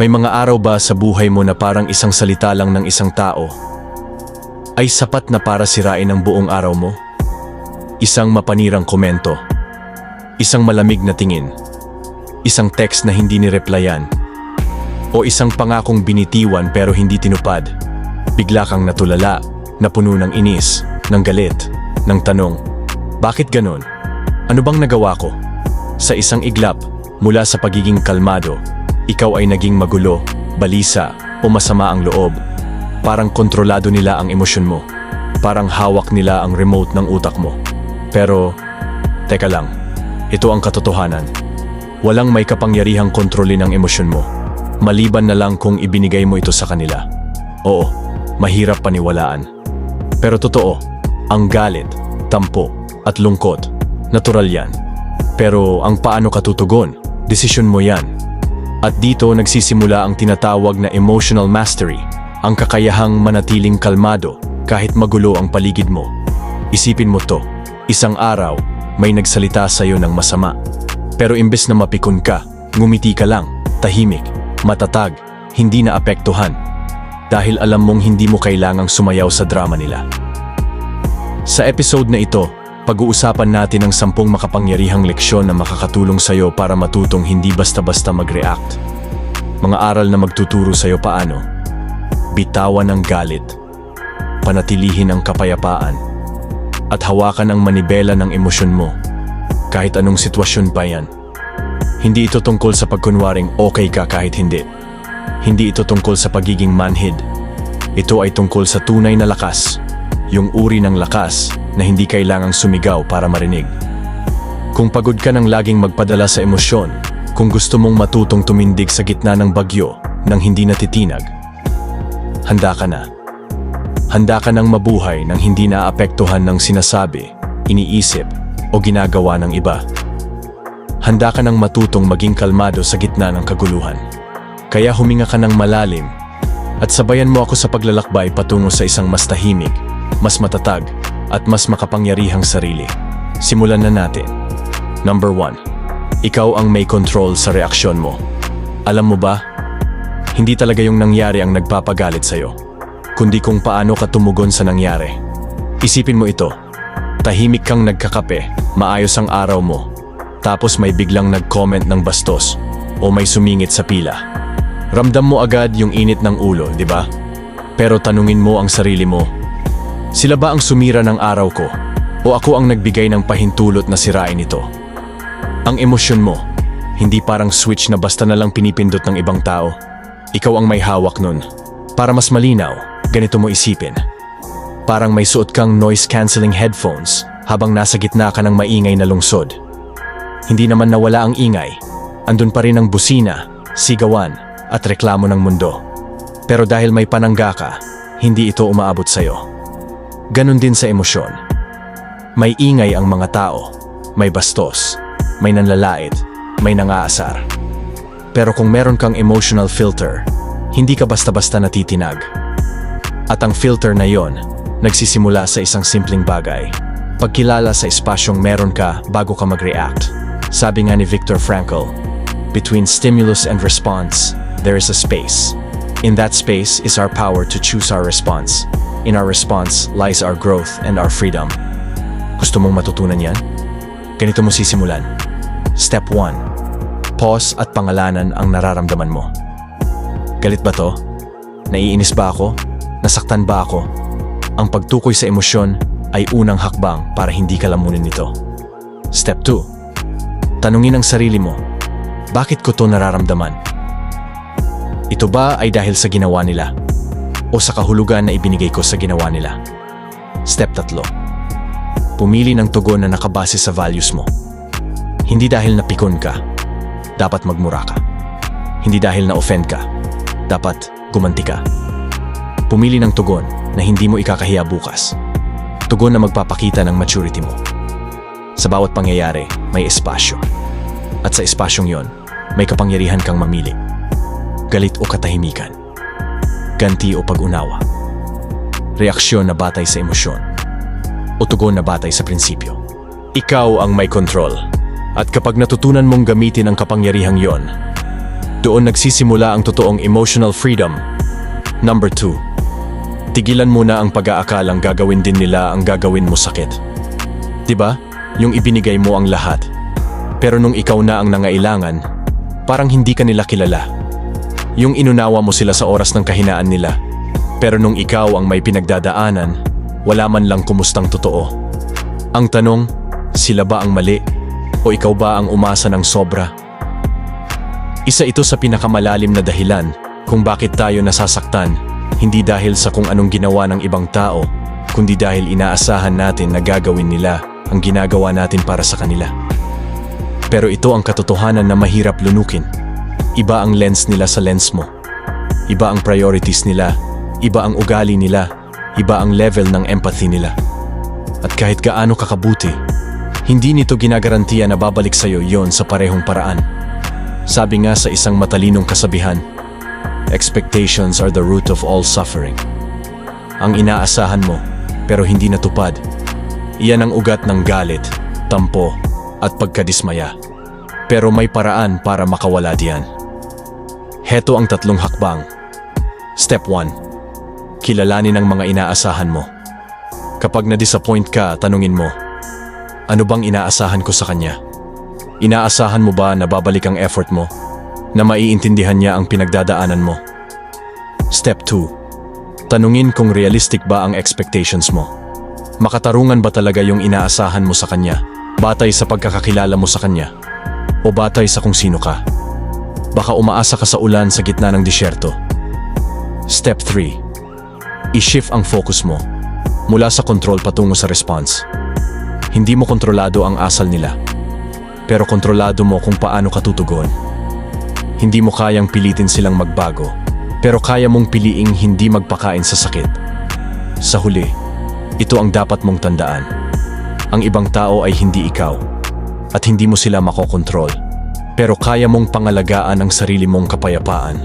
May mga araw ba sa buhay mo na parang isang salita lang ng isang tao ay sapat na para sirain ang buong araw mo? Isang mapanirang komento, isang malamig na tingin, isang text na hindi nireplyan, o isang pangakong binitiwan pero hindi tinupad. Bigla kang natulala, napuno ng inis, ng galit, ng tanong, bakit ganon? Ano bang nagawa ko? Sa isang iglap, mula sa pagiging kalmado, ikaw ay naging magulo, balisa, o masama ang loob. Parang kontrolado nila ang emosyon mo. Parang hawak nila ang remote ng utak mo. Pero, teka lang, ito ang katotohanan. Walang may kapangyarihang kontrolin ang emosyon mo. Maliban na lang kung ibinigay mo ito sa kanila. Oo, mahirap paniwalaan. Pero totoo, ang galit, tampo, at lungkot, natural yan. Pero ang paano ka tutugon, desisyon mo yan. At dito nagsisimula ang tinatawag na emotional mastery, ang kakayahang manatiling kalmado kahit magulo ang paligid mo. Isipin mo to, isang araw, may nagsalita sa iyo ng masama. Pero imbes na mapikon ka, ngumiti ka lang, tahimik, matatag, hindi na apektuhan. Dahil alam mong hindi mo kailangang sumayaw sa drama nila. Sa episode na ito, pag-uusapan natin ang 10 makapangyarihang leksyon na makakatulong sa'yo para matutong hindi basta-basta mag-react. Mga aral na magtuturo sa'yo paano bitawan ang galit, panatilihin ang kapayapaan, at hawakan ang manibela ng emosyon mo, kahit anong sitwasyon pa yan. Hindi ito tungkol sa pagkunwaring okay ka kahit hindi. Hindi ito tungkol sa pagiging manhid. Ito ay tungkol sa tunay na lakas, yung uri ng lakas na hindi kailangang sumigaw para marinig. Kung pagod ka ng laging magpadala sa emosyon, kung gusto mong matutong tumindig sa gitna ng bagyo nang hindi natitinag, handa ka na. Handa ka nang mabuhay nang hindi naapektuhan ng sinasabi, iniisip, o ginagawa ng iba. Handa ka nang matutong maging kalmado sa gitna ng kaguluhan. Kaya huminga ka ng malalim at sabayan mo ako sa paglalakbay patungo sa isang mas tahimik, mas matatag, at mas makapangyarihang sarili. Simulan na natin. Number 1. Ikaw ang may control sa reaksyon mo. Alam mo ba, hindi talaga yung nangyari ang nagpapagalit sa'yo, kundi kung paano ka tumugon sa nangyari. Isipin mo ito. Tahimik kang nagkakape, maayos ang araw mo, tapos may biglang nag-comment ng bastos o may sumingit sa pila. Ramdam mo agad yung init ng ulo, di ba? Pero tanungin mo ang sarili mo, sila ba ang sumira ng araw ko? O ako ang nagbigay ng pahintulot na sirain ito? Ang emosyon mo, hindi parang switch na basta na lang pinipindot ng ibang tao. Ikaw ang may hawak nun. Para mas malinaw, ganito mo isipin. Parang may suot kang noise-canceling headphones habang nasa gitna ka ng maingay na lungsod. Hindi naman nawala ang ingay. Andun pa rin ang busina, sigawan, at reklamo ng mundo. Pero dahil may panangga ka, hindi ito umaabot sa'yo. Ganon din sa emosyon. May ingay ang mga tao, may bastos, may nanlalait, may nangaasar. Pero kung meron kang emotional filter, hindi ka basta-basta natitinag. At ang filter na yon, nagsisimula sa isang simpleng bagay. Pagkilala sa espasyong meron ka bago ka mag-react. Sabi nga ni Viktor Frankl, between stimulus and response, there is a space. In that space is our power to choose our response. In our response lies our growth and our freedom. Gusto mong matutunan yan? Ganito mo sisimulan. Step 1. Pause at pangalanan ang nararamdaman mo. Galit ba to? Naiinis ba ako? Nasaktan ba ako? Ang pagtukoy sa emosyon ay unang hakbang para hindi ka lamunin nito. Step 2. Tanungin ang sarili mo, bakit ko to nararamdaman? Ito ba ay dahil sa ginawa nila? O sa kahulugan na ibinigay ko sa ginawa nila? Step 3. Pumili ng tugon na nakabase sa values mo. Hindi dahil napikon ka, dapat magmura ka. Hindi dahil na-offend ka, dapat gumanti ka. Pumili ng tugon na hindi mo ikakahiya bukas. Tugon na magpapakita ng maturity mo. Sa bawat pangyayari, may espasyo. At sa espasyong yon, may kapangyarihan kang mamili. Galit o katahimikan. Ganti o pag-unawa. Reaksyon na batay sa emosyon. O tugon na batay sa prinsipyo. Ikaw ang may control. At kapag natutunan mong gamitin ang kapangyarihang yon, Doon nagsisimula ang totoong emotional freedom. Number 2. Tigilan muna ang pag-aakalang gagawin din nila ang gagawin mo sakit. Diba? Yung ibinigay mo ang lahat. Pero nung ikaw na ang nangailangan, parang hindi ka nila kilala. Yung inunawa mo sila sa oras ng kahinaan nila. Pero nung ikaw ang may pinagdadaanan, wala man lang kumustang totoo. Ang tanong, sila ba ang mali? O ikaw ba ang umasa ng sobra? Isa ito sa pinakamalalim na dahilan kung bakit tayo nasasaktan, hindi dahil sa kung anong ginawa ng ibang tao, kundi dahil inaasahan natin na gagawin nila ang ginagawa natin para sa kanila. Pero ito ang katotohanan na mahirap lunukin. Iba ang lens nila sa lens mo. Iba ang priorities nila, iba ang ugali nila, iba ang level ng empathy nila. At kahit gaano kakabuti, hindi nito ginagarantiya na babalik sa'yo yon sa parehong paraan. Sabi nga sa isang matalinong kasabihan, expectations are the root of all suffering. Ang inaasahan mo, pero hindi natupad. Iyan ang ugat ng galit, tampo, at pagkadismaya. Pero may paraan para makawala diyan. Heto ang 3 hakbang. Step 1. Kilalanin ang mga inaasahan mo. Kapag na-disappoint ka, tanungin mo, ano bang inaasahan ko sa kanya? Inaasahan mo ba na babalik ang effort mo? Na maiintindihan niya ang pinagdadaanan mo? Step 2. Tanungin kung realistic ba ang expectations mo. Makatarungan ba talaga yung inaasahan mo sa kanya? Batay sa pagkakakilala mo sa kanya? O batay sa kung sino ka? Baka umaasa ka sa ulan sa gitna ng disyerto. Step 3. I-shift ang focus mo mula sa control patungo sa response. Hindi mo kontrolado ang asal nila, pero kontrolado mo kung paano ka tutugon. Hindi mo kayang pilitin silang magbago, pero kaya mong piliing hindi magpakain sa sakit. Sa huli, ito ang dapat mong tandaan. Ang ibang tao ay hindi ikaw, at hindi mo sila makokontrol, pero kaya mong pangalagaan ang sarili mong kapayapaan.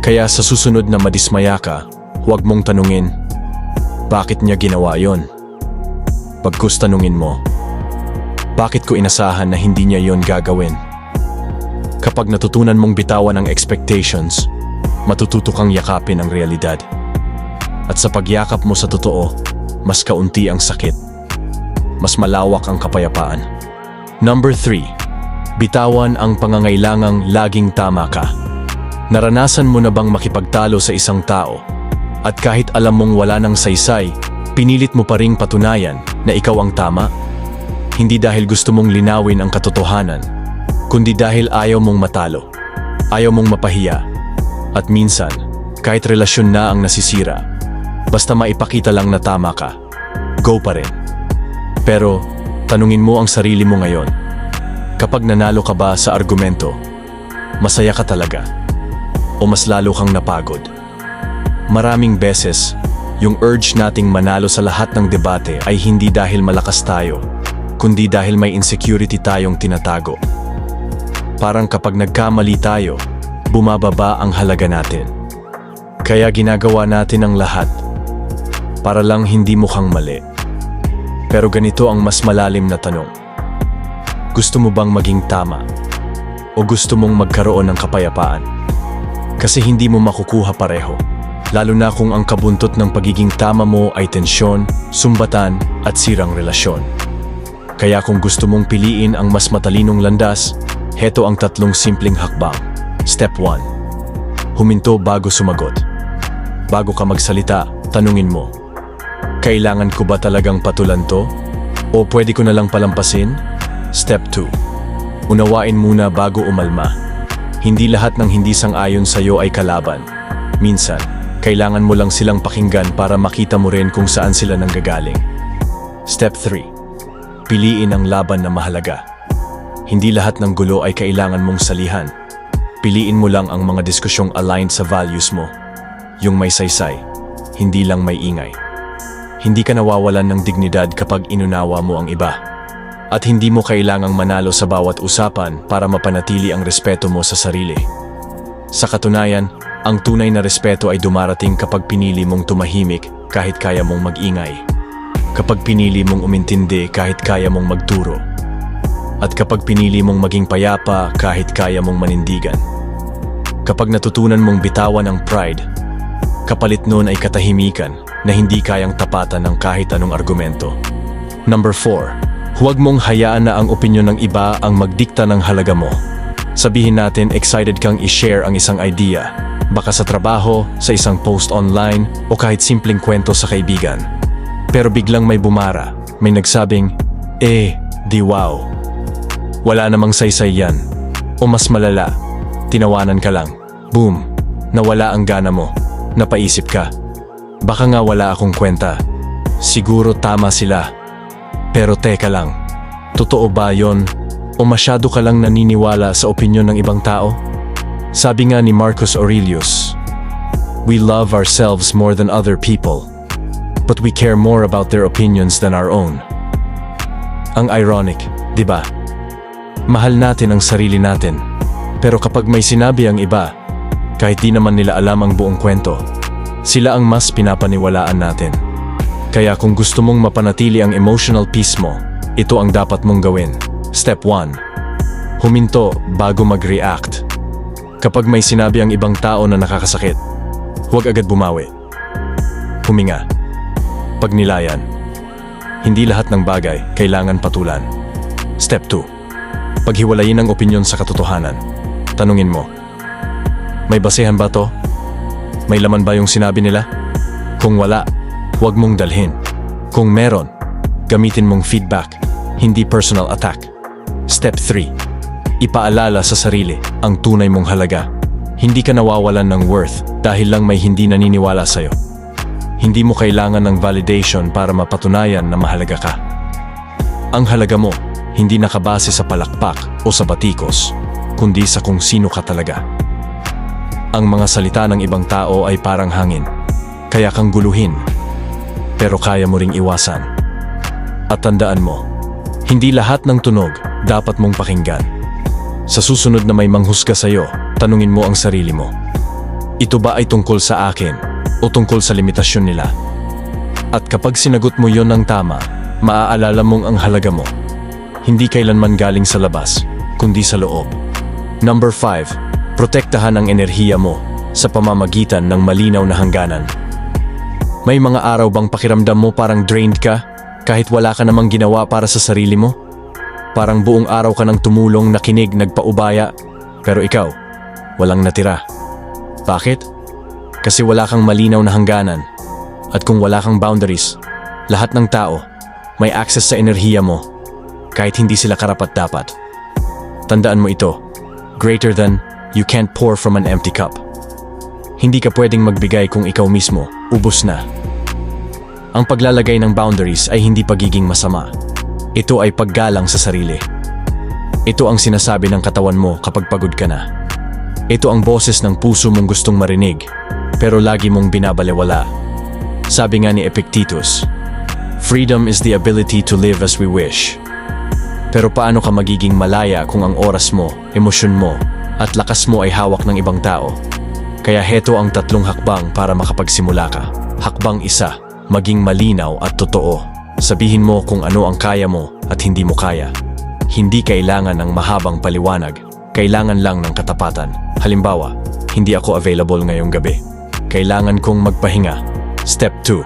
Kaya sa susunod na madismaya ka, huwag mong tanungin, bakit niya ginawa yon? Pagkus tanungin mo, bakit ko inasahan na hindi niya yon gagawin? Kapag natutunan mong bitawan ang expectations, matututo kang yakapin ang realidad. At sa pagyakap mo sa totoo, mas kaunti ang sakit. Mas malawak ang kapayapaan. Number 3. Bitawan ang pangangailangang laging tama ka. Naranasan mo na bang makipagtalo sa isang tao? At kahit alam mong wala ng saysay, pinilit mo pa ring patunayan na ikaw ang tama? Hindi dahil gusto mong linawin ang katotohanan, kundi dahil ayaw mong matalo, ayaw mong mapahiya. At minsan, kahit relasyon na ang nasisira, basta maipakita lang na tama ka, go pa rin. Pero, tanungin mo ang sarili mo ngayon, kapag nanalo ka ba sa argumento, masaya ka talaga? O mas lalo kang napagod? Maraming beses, yung urge nating manalo sa lahat ng debate ay hindi dahil malakas tayo, kundi dahil may insecurity tayong tinatago. Parang kapag nagkamali tayo, bumababa ang halaga natin. Kaya ginagawa natin ang lahat para lang hindi mukhang mali. Pero ganito ang mas malalim na tanong. Gusto mo bang maging tama? O gusto mong magkaroon ng kapayapaan? Kasi hindi mo makukuha pareho. Lalo na kung ang kabuntot ng pagiging tama mo ay tensyon, sumbatan at sirang relasyon. Kaya kung gusto mong piliin ang mas matalinong landas, heto ang 3 simpleng hakbang. Step 1. Huminto bago sumagot. Bago ka magsalita, tanungin mo, kailangan ko ba talagang patulan to? O pwede ko na lang palampasin? Step 2. Unawain muna bago umalma. Hindi lahat ng hindi sang-ayon sa'yo ay kalaban. Minsan, kailangan mo lang silang pakinggan para makita mo rin kung saan sila nanggagaling. Step 3. Piliin ang laban na mahalaga. Hindi lahat ng gulo ay kailangan mong salihan. Piliin mo lang ang mga diskusyong aligned sa values mo. Yung may saysay, hindi lang may ingay. Hindi ka nawawalan ng dignidad kapag inunawa mo ang iba. At hindi mo kailangang manalo sa bawat usapan para mapanatili ang respeto mo sa sarili. Sa katunayan, ang tunay na respeto ay dumarating kapag pinili mong tumahimik kahit kaya mong mag-ingay. Kapag pinili mong umintindi kahit kaya mong magturo. At kapag pinili mong maging payapa kahit kaya mong manindigan. Kapag natutunan mong bitawan ang pride, kapalit nun ay katahimikan na hindi kayang tapatan ng kahit anong argumento. Number 4. Huwag mong hayaan na ang opinyon ng iba ang magdikta ng halaga mo. Sabihin natin excited kang i-share ang isang idea, baka sa trabaho, sa isang post online, o kahit simpleng kwento sa kaibigan. Pero biglang may bumara, may nagsabing, di wow. Wala namang saysay yan. O mas malala, tinawanan ka lang. Boom! Nawala ang gana mo. Napaisip ka. Baka nga wala akong kwenta. Siguro tama sila. Pero teka lang, totoo ba yon? O masyado ka lang naniniwala sa opinyon ng ibang tao? Sabi nga ni Marcus Aurelius, "We love ourselves more than other people, but we care more about their opinions than our own." Ang ironic, di ba? Mahal natin ang sarili natin, pero kapag may sinabi ang iba, kahit di naman nila alam ang buong kwento, sila ang mas pinapaniwalaan natin. Kaya kung gusto mong mapanatili ang emotional peace mo, ito ang dapat mong gawin. Step 1. Huminto bago mag-react. Kapag may sinabi ang ibang tao na nakakasakit, huwag agad bumawi. Huminga. Pagnilayan. Hindi lahat ng bagay kailangan patulan. Step 2. Paghiwalayin ang opinyon sa katotohanan. Tanungin mo, may basehan ba to? May laman ba yung sinabi nila? Kung wala, huwag mong dalhin. Kung meron, gamitin mong feedback, hindi personal attack. Step 3. Ipaalala sa sarili ang tunay mong halaga. Hindi ka nawawalan ng worth dahil lang may hindi naniniwala sa'yo. Hindi mo kailangan ng validation para mapatunayan na mahalaga ka. Ang halaga mo, hindi nakabase sa palakpak o sa batikos, kundi sa kung sino ka talaga. Ang mga salita ng ibang tao ay parang hangin, kaya kang guluhin, pero kaya mo ring iwasan. At tandaan mo, hindi lahat ng tunog dapat mong pakinggan. Sa susunod na may manghusga sa'yo, tanungin mo ang sarili mo. Ito ba ay tungkol sa akin o tungkol sa limitasyon nila? At kapag sinagot mo yon ng tama, maaalala mong ang halaga mo. Hindi kailanman galing sa labas, kundi sa loob. Number 5. Protektahan ang enerhiya mo sa pamamagitan ng malinaw na hangganan. May mga araw bang pakiramdam mo parang drained ka kahit wala ka namang ginawa para sa sarili mo? Parang buong araw ka nang tumulong, nakinig, nagpaubaya, pero ikaw, walang natira. Bakit? Kasi wala kang malinaw na hangganan. At kung wala kang boundaries, lahat ng tao may access sa enerhiya mo kahit hindi sila karapat-dapat. Tandaan mo ito, greater than you can't pour from an empty cup. Hindi ka pwedeng magbigay kung ikaw mismo ubos na. Ang paglalagay ng boundaries ay hindi pagiging masama. Ito ay paggalang sa sarili. Ito ang sinasabi ng katawan mo kapag pagod ka na. Ito ang boses ng puso mong gustong marinig, pero lagi mong binabalewala. Sabi nga ni Epictetus, "Freedom is the ability to live as we wish." Pero paano ka magiging malaya kung ang oras mo, emosyon mo, at lakas mo ay hawak ng ibang tao? Kaya heto ang 3 hakbang para makapagsimula ka. Hakbang 1, maging malinaw at totoo. Sabihin mo kung ano ang kaya mo at hindi mo kaya. Hindi kailangan ng mahabang paliwanag, kailangan lang ng katapatan. Halimbawa, hindi ako available ngayong gabi. Kailangan kong magpahinga. Step 2,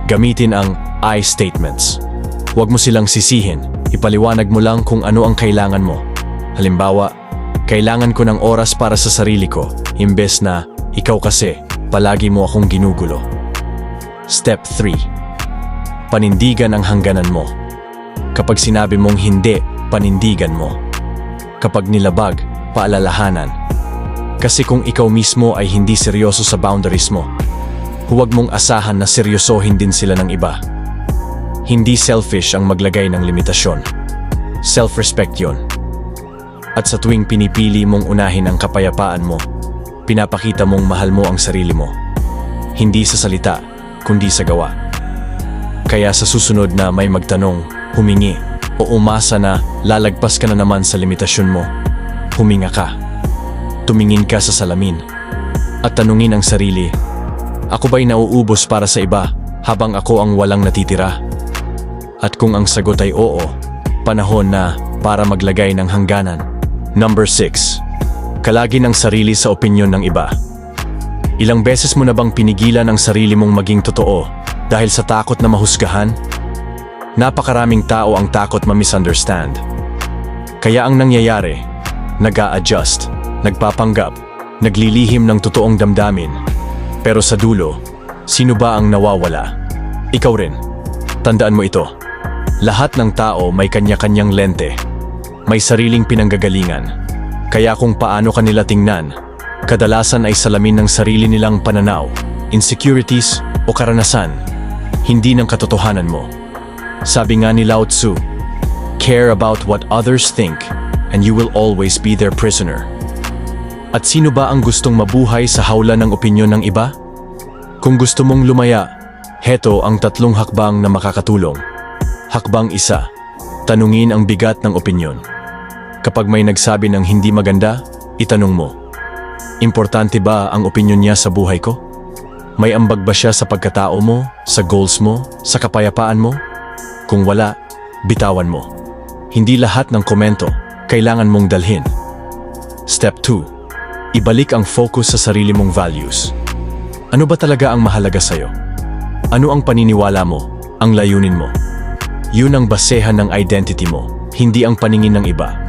gamitin ang I statements. Huwag mo silang sisihin, ipaliwanag mo lang kung ano ang kailangan mo. Halimbawa, kailangan ko ng oras para sa sarili ko, imbes na, ikaw kasi, palagi mo akong ginugulo. Step 3. Panindigan ang hangganan mo. Kapag sinabi mong hindi, panindigan mo. Kapag nilabag, paalalahanan. Kasi kung ikaw mismo ay hindi seryoso sa boundaries mo, huwag mong asahan na seryosohin din sila ng iba. Hindi selfish ang maglagay ng limitasyon. Self-respect yon. At sa tuwing pinipili mong unahin ang kapayapaan mo, pinapakita mong mahal mo ang sarili mo. Hindi sa salita, kundi sa gawa. Kaya sa susunod na may magtanong, humingi, o umasa na lalagpas ka na naman sa limitasyon mo, huminga ka. Tumingin ka sa salamin at tanungin ang sarili, ako ba'y nauubos para sa iba habang ako ang walang natitira? At kung ang sagot ay oo, panahon na para maglagay ng hangganan. Number 6. Kalagi ng sarili sa opinyon ng iba. Ilang beses mo na bang pinigilan ang sarili mong maging totoo dahil sa takot na mahusgahan? Napakaraming tao ang takot ma-misunderstand. Kaya ang nangyayari, nag-a-adjust, nagpapanggap, naglilihim ng totoong damdamin. Pero sa dulo, sino ba ang nawawala? Ikaw rin. Tandaan mo ito. Lahat ng tao may kanya-kanyang lente. May sariling pinanggagalingan. Kaya kung paano kanila tingnan, kadalasan ay salamin ng sarili nilang pananaw, insecurities o karanasan, hindi ng katotohanan mo. Sabi nga ni Lao Tzu, care about what others think and you will always be their prisoner. At sino ba ang gustong mabuhay sa hawla ng opinyon ng iba? Kung gusto mong lumaya, heto ang 3 hakbang na makakatulong. Hakbang 1, tanungin ang bigat ng opinyon. Kapag may nagsabi ng hindi maganda, itanong mo, importante ba ang opinyon niya sa buhay ko? May ambag ba siya sa pagkatao mo, sa goals mo, sa kapayapaan mo? Kung wala, bitawan mo. Hindi lahat ng komento kailangan mong dalhin. Step 2. Ibalik ang focus sa sarili mong values. Ano ba talaga ang mahalaga sa'yo? Ano ang paniniwala mo, ang layunin mo? Yun ang basehan ng identity mo, hindi ang paningin ng iba.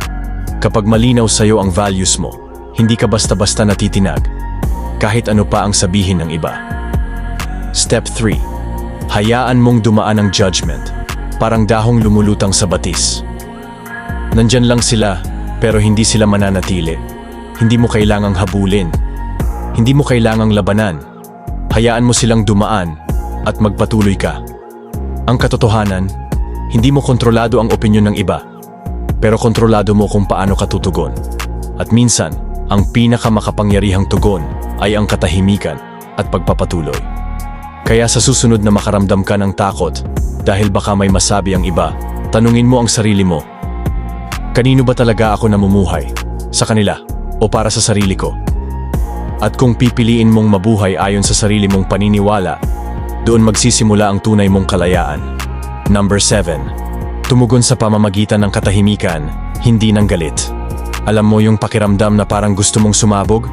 Kapag malinaw sa'yo ang values mo, hindi ka basta-basta natitinag, kahit ano pa ang sabihin ng iba. Step 3. Hayaan mong dumaan ang judgment, parang dahong lumulutang sa batis. Nandyan lang sila, pero hindi sila mananatili. Hindi mo kailangang habulin. Hindi mo kailangang labanan. Hayaan mo silang dumaan at magpatuloy ka. Ang katotohanan, hindi mo kontrolado ang opinyon ng iba, pero kontrolado mo kung paano ka tutugon. At minsan, ang pinakamakapangyarihang tugon ay ang katahimikan at pagpapatuloy. Kaya sa susunod na makaramdam ka ng takot dahil baka may masabi ang iba, tanungin mo ang sarili mo. Kanino ba talaga ako namumuhay? Sa kanila o para sa sarili ko? At kung pipiliin mong mabuhay ayon sa sarili mong paniniwala, doon magsisimula ang tunay mong kalayaan. Number 7. Tumugon sa pamamagitan ng katahimikan, hindi ng galit. Alam mo yung pakiramdam na parang gusto mong sumabog?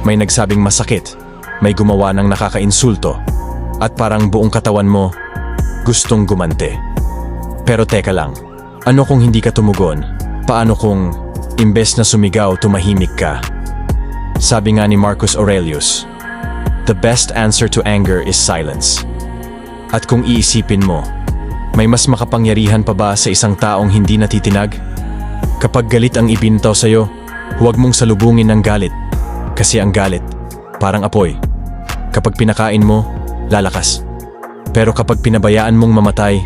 May nagsabing masakit, may gumawa ng nakakainsulto, at parang buong katawan mo gustong gumante. Pero teka lang, ano kung hindi ka tumugon? Paano kung imbes na sumigaw, tumahimik ka? Sabi nga ni Marcus Aurelius, the best answer to anger is silence. At kung iisipin mo, may mas makapangyarihan pa ba sa isang taong hindi natitinag? Kapag galit ang ibintaw sa'yo, huwag mong salubungin ng galit. Kasi ang galit, parang apoy. Kapag pinakain mo, lalakas. Pero kapag pinabayaan mong mamatay,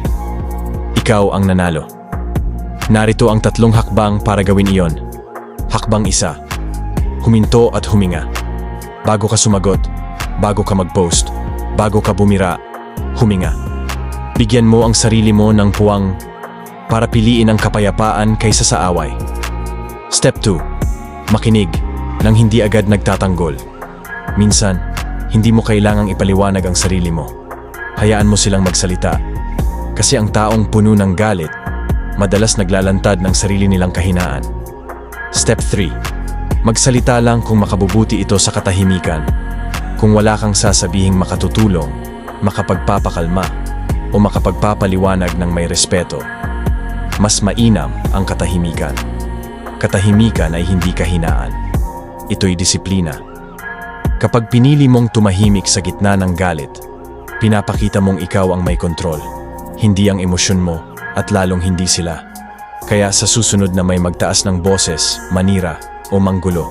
ikaw ang nanalo. Narito ang 3 hakbang para gawin iyon. Hakbang 1. Huminto at huminga. Bago ka sumagot, bago ka mag-post, bago ka bumira, huminga. Bigyan mo ang sarili mo ng puwang para piliin ang kapayapaan kaysa sa away. Step 2. Makinig nang hindi agad nagtatanggol. Minsan, hindi mo kailangang ipaliwanag ang sarili mo. Hayaan mo silang magsalita. Kasi ang taong puno ng galit, madalas naglalantad ng sarili nilang kahinaan. Step 3. Magsalita lang kung makabubuti ito sa katahimikan. Kung wala kang sasabihing makatutulong, makapagpapakalma, o makapagpapaliwanag ng may respeto, mas mainam ang katahimikan. Katahimikan ay hindi kahinaan. Ito'y disiplina. Kapag pinili mong tumahimik sa gitna ng galit, pinapakita mong ikaw ang may kontrol, hindi ang emosyon mo at lalong hindi sila. Kaya sa susunod na may magtaas ng boses, manira o manggulo,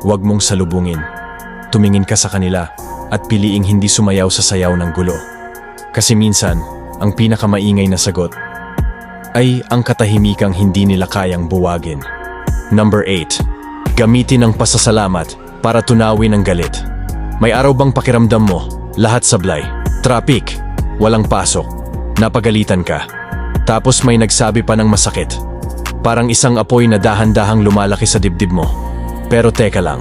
huwag mong salubungin. Tumingin ka sa kanila at piliing hindi sumayaw sa sayaw ng gulo. Kasi minsan, ang pinakamaingay na sagot ay ang katahimikang hindi nila kayang buwagin. Number 8. Gamitin ang pasasalamat para tunawin ang galit. May araw bang pakiramdam mo, lahat sablay, traffic, walang pasok, napagalitan ka, tapos may nagsabi pa ng masakit. Parang isang apoy na dahan-dahang lumalaki sa dibdib mo. Pero teka lang,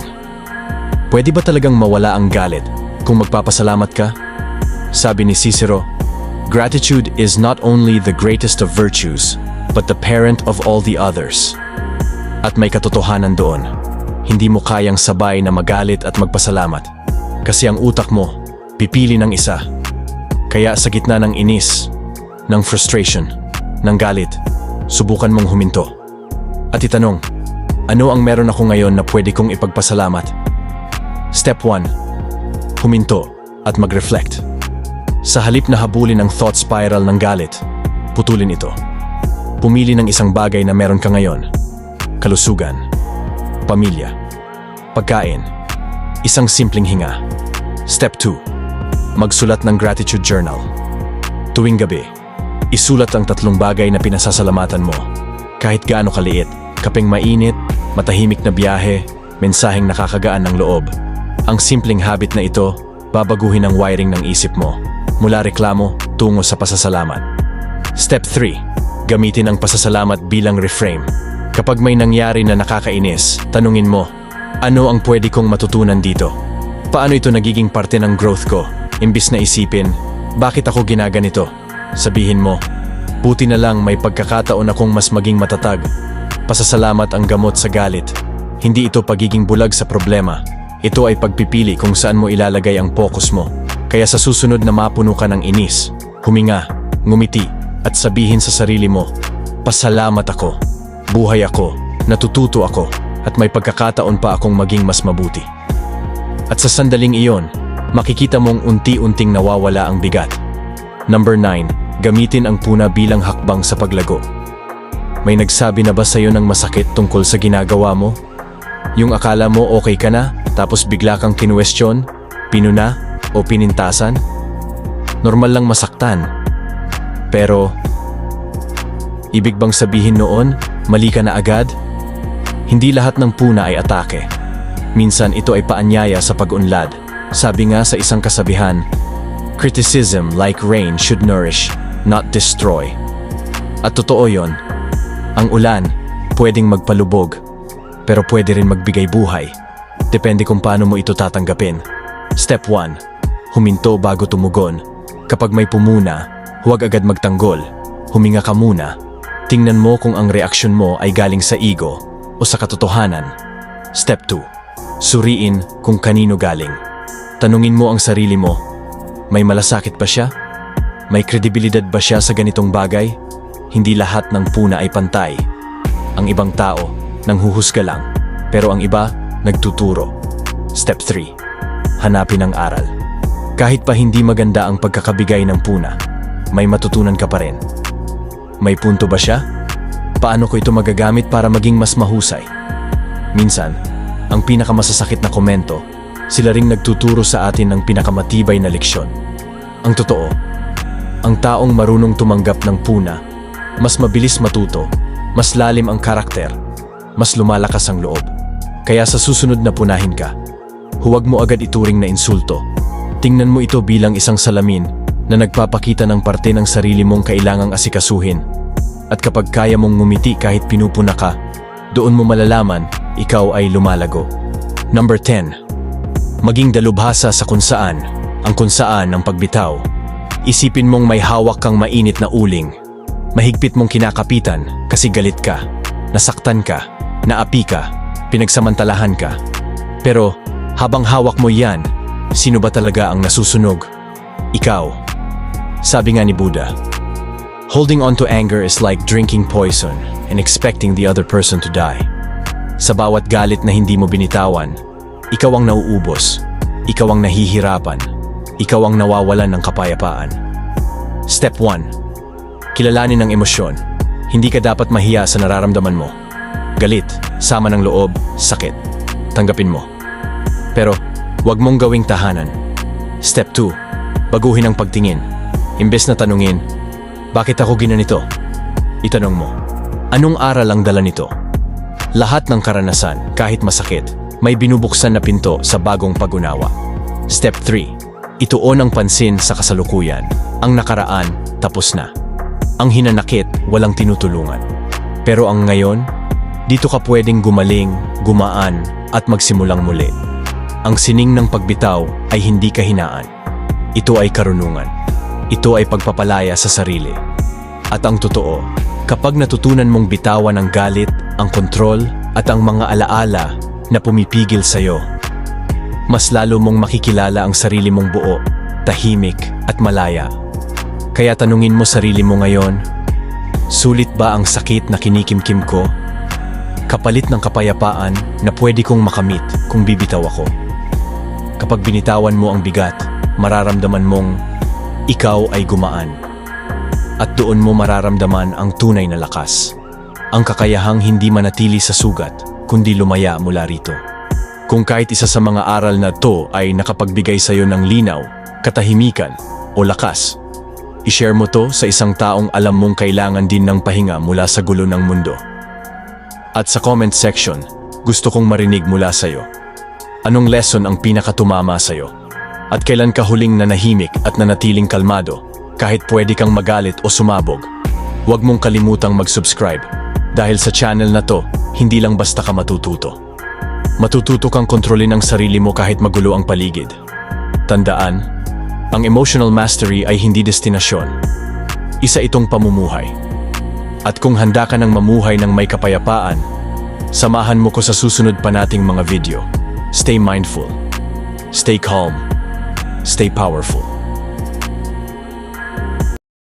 pwede ba talagang mawala ang galit kung magpapasalamat ka? Sabi ni Cicero, gratitude is not only the greatest of virtues, but the parent of all the others. At may katotohanan doon. hindi mo kayang sabay na magalit at magpasalamat. Kasi ang utak mo, pipili ng isa. Kaya sa gitna ng inis, ng frustration, ng galit, subukan mong huminto. At itanong, ano ang meron ako ngayon na pwede kong ipagpasalamat? Step 1. Huminto at mag-reflect. Sa halip na habulin ang thought spiral ng galit, putulin ito. Pumili ng isang bagay na meron ka ngayon. Kalusugan, pamilya, pagkain, isang simpleng hinga. Step 2. Magsulat ng gratitude journal. Tuwing gabi, isulat ang 3 bagay na pinasasalamatan mo. Kahit gaano kaliit, kapeng mainit, matahimik na biyahe, mensaheng nakakagaan ng loob. Ang simpleng habit na ito, babaguhin ang wiring ng isip mo. Mula reklamo, tungo sa pasasalamat. Step 3. Gamitin ang pasasalamat bilang reframe. Kapag may nangyari na nakakainis, tanungin mo, ano ang pwede kong matutunan dito? Paano ito nagiging parte ng growth ko? Imbis na isipin, bakit ako ginaganito? Sabihin mo, buti na lang may pagkakataon akong mas maging matatag. Pasasalamat ang gamot sa galit. Hindi ito pagiging bulag sa problema. Ito ay pagpipili kung saan mo ilalagay ang focus mo. Kaya sa susunod na mapuno ka ng inis, huminga, ngumiti, at sabihin sa sarili mo, pasalamat ako, buhay ako, natututo ako, at may pagkakataon pa akong maging mas mabuti. At sa sandaling iyon, makikita mong unti-unting nawawala ang bigat. Number 9. Gamitin ang puna bilang hakbang sa paglago. May nagsabi na ba sa'yo ng masakit tungkol sa ginagawa mo? Yung akala mo okay ka na, tapos bigla kang kinuwestiyon, pinuna, o pinintasan? Normal lang masaktan. Pero, ibig bang sabihin noon, mali ka na agad? Hindi lahat ng puna ay atake. Minsan ito ay paanyaya sa pag-unlad. Sabi nga sa isang kasabihan, criticism like rain should nourish, not destroy. At totoo yon. Ang ulan, pwedeng magpalubog, pero pwede rin magbigay buhay. Depende kung paano mo ito tatanggapin. Step 1. Huminto bago tumugon. Kapag may pumuna, huwag agad magtanggol. Huminga ka muna. Tingnan mo kung ang reaksyon mo ay galing sa ego o sa katotohanan. Step 2. Suriin kung kanino galing. Tanungin mo ang sarili mo, may malasakit ba siya? May kredibilidad ba siya sa ganitong bagay? Hindi lahat ng puna ay pantay. Ang ibang tao, nanghuhusga lang, pero ang iba, nagtuturo. Step 3. Hanapin ang aral. Kahit pa hindi maganda ang pagkakabigay ng puna, may matutunan ka pa rin. May punto ba siya? Paano ko ito magagamit para maging mas mahusay? Minsan, ang pinakamasasakit na komento, sila ring nagtuturo sa atin ng pinakamatibay na leksyon. Ang totoo, ang taong marunong tumanggap ng puna, mas mabilis matuto, mas lalim ang karakter, mas lumalakas ang loob. Kaya sa susunod na punahin ka, huwag mo agad ituring na insulto. Tingnan mo ito bilang isang salamin na nagpapakita ng parte ng sarili mong kailangang asikasuhin. At kapag kaya mong ngumiti kahit pinupuna ka, doon mo malalaman, ikaw ay lumalago. Number 10. Maging dalubhasa sa kung saan, ang kung saan ng pagbitaw. Isipin mong may hawak kang mainit na uling. Mahigpit mong kinakapitan kasi galit ka, nasaktan ka, naapi ka, pinagsamantalahan ka. Pero habang hawak mo yan, sino ba talaga ang nasusunog? Ikaw. Sabi nga ni Buddha, holding on to anger is like drinking poison and expecting the other person to die. Sa bawat galit na hindi mo binitawan, ikaw ang nauubos, ikaw ang nahihirapan, ikaw ang nawawalan ng kapayapaan. Step 1. Kilalanin ang emosyon. Hindi ka dapat mahiya sa nararamdaman mo. Galit, sama ng loob, sakit. Tanggapin mo. Pero, huwag mong gawing tahanan. Step 2. Baguhin ang pagtingin. Imbes na tanungin, bakit ako ginanito? Itanong mo, anong aral ang dala nito? Lahat ng karanasan, kahit masakit, may binubuksan na pinto sa bagong pag-unawa. Step 3. Ituon ang pansin sa kasalukuyan. Ang nakaraan, tapos na. Ang hinanakit, walang tinutulungan. Pero ang ngayon, dito ka pwedeng gumaling, gumaan, at magsimulang muli. Ang sining ng pagbitaw ay hindi kahinaan. Ito ay karunungan. Ito ay pagpapalaya sa sarili. At ang totoo, kapag natutunan mong bitawan ang galit, ang kontrol, at ang mga alaala, na pumipigil sa'yo. Mas lalo mong makikilala ang sarili mong buo, tahimik at malaya. Kaya tanungin mo sarili mo ngayon, sulit ba ang sakit na kinikimkim ko? Kapalit ng kapayapaan na pwede kong makamit kung bibitaw ako. Kapag binitawan mo ang bigat, mararamdaman mong ikaw ay gumaan. At doon mo mararamdaman ang tunay na lakas. Ang kakayahang hindi manatili sa sugat, kundi lumaya mula rito. Kung kahit isa sa mga aral na to ay nakapagbigay sa'yo ng linaw, katahimikan o lakas, i-share mo to sa isang taong alam mong kailangan din ng pahinga mula sa gulo ng mundo. At sa comment section, gusto kong marinig mula sa'yo. Anong lesson ang pinakatumama sa'yo? At kailan ka huling nanahimik at nanatiling kalmado kahit pwede kang magalit o sumabog? Huwag mong kalimutang mag-subscribe dahil sa channel na to, hindi lang basta ka matututo. Matututo kang kontrolin ang sarili mo kahit magulo ang paligid. Tandaan, ang emotional mastery ay hindi destinasyon. Isa itong pamumuhay. At kung handa ka ng mamuhay ng may kapayapaan, samahan mo ko sa susunod pa nating mga video. Stay mindful, stay calm, stay powerful.